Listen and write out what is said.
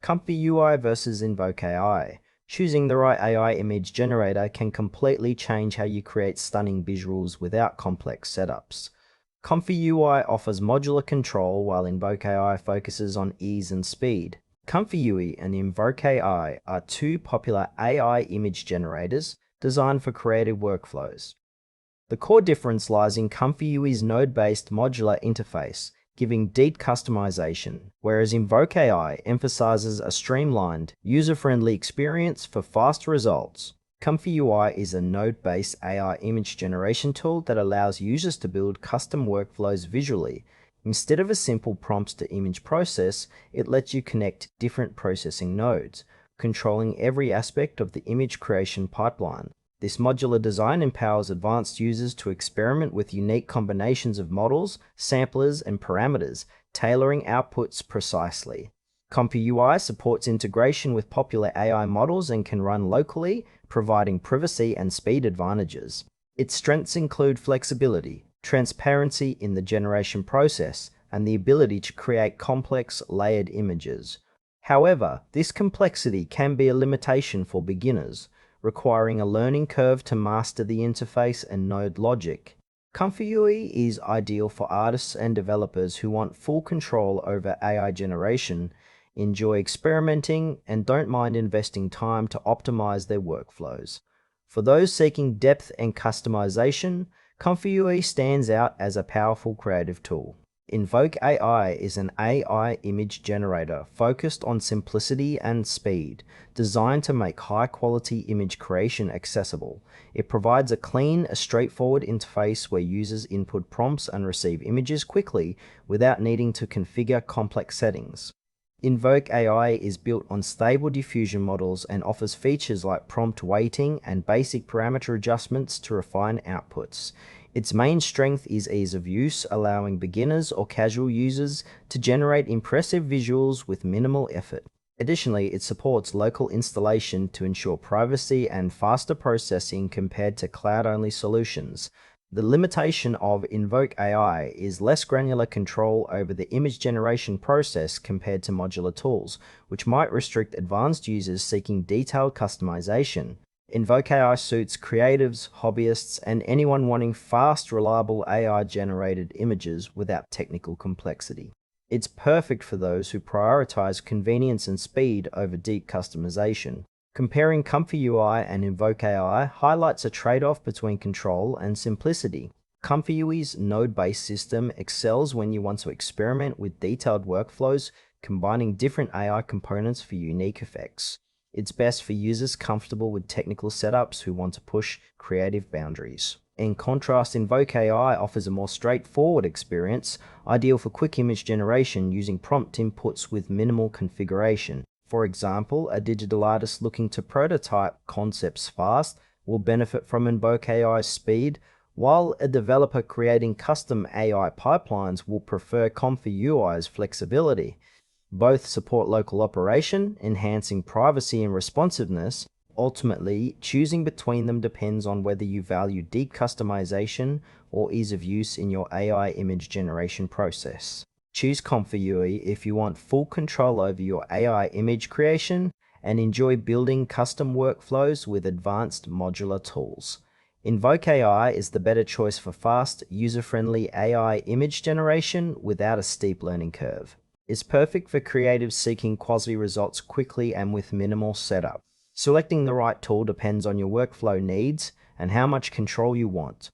ComfyUI versus InvokeAI. Choosing the right AI image generator can completely change how you create stunning visuals without complex setups. ComfyUI offers modular control while InvokeAI focuses on ease and speed. ComfyUI and InvokeAI are two popular AI image generators designed for creative workflows. The core difference lies in ComfyUI's node-based modular interface, giving deep customization, whereas InvokeAI emphasizes a streamlined, user-friendly experience for fast results. ComfyUI is a node-based AI image generation tool that allows users to build custom workflows visually. Instead of a simple prompts-to-image process, it lets you connect different processing nodes, controlling every aspect of the image creation pipeline. This modular design empowers advanced users to experiment with unique combinations of models, samplers, and parameters, tailoring outputs precisely. ComfyUI supports integration with popular AI models and can run locally, providing privacy and speed advantages. Its strengths include flexibility, transparency in the generation process, and the ability to create complex, layered images. However, this complexity can be a limitation for beginners, requiring a learning curve to master the interface and node logic. ComfyUI is ideal for artists and developers who want full control over AI generation, enjoy experimenting, and don't mind investing time to optimize their workflows. For those seeking depth and customization, ComfyUI stands out as a powerful creative tool. InvokeAI is an AI image generator focused on simplicity and speed, designed to make high-quality image creation accessible. It provides a clean, straightforward interface where users input prompts and receive images quickly without needing to configure complex settings. InvokeAI is built on stable diffusion models and offers features like prompt weighting and basic parameter adjustments to refine outputs. Its main strength is ease of use, allowing beginners or casual users to generate impressive visuals with minimal effort. Additionally, it supports local installation to ensure privacy and faster processing compared to cloud-only solutions. The limitation of InvokeAI is less granular control over the image generation process compared to modular tools, which might restrict advanced users seeking detailed customization. InvokeAI suits creatives, hobbyists, and anyone wanting fast, reliable AI-generated images without technical complexity. It's perfect for those who prioritize convenience and speed over deep customization. Comparing ComfyUI and InvokeAI highlights a trade-off between control and simplicity. ComfyUI's node-based system excels when you want to experiment with detailed workflows, combining different AI components for unique effects. It's best for users comfortable with technical setups who want to push creative boundaries. In contrast, InvokeAI offers a more straightforward experience, ideal for quick image generation using prompt inputs with minimal configuration. For example, a digital artist looking to prototype concepts fast will benefit from InvokeAI's speed, while a developer creating custom AI pipelines will prefer ComfyUI's flexibility. Both support local operation, enhancing privacy and responsiveness. Ultimately, choosing between them depends on whether you value deep customization or ease of use in your AI image generation process. Choose ComfyUI if you want full control over your AI image creation and enjoy building custom workflows with advanced modular tools. InvokeAI is the better choice for fast, user-friendly AI image generation without a steep learning curve. It's perfect for creatives seeking quality results quickly and with minimal setup. Selecting the right tool depends on your workflow needs and how much control you want.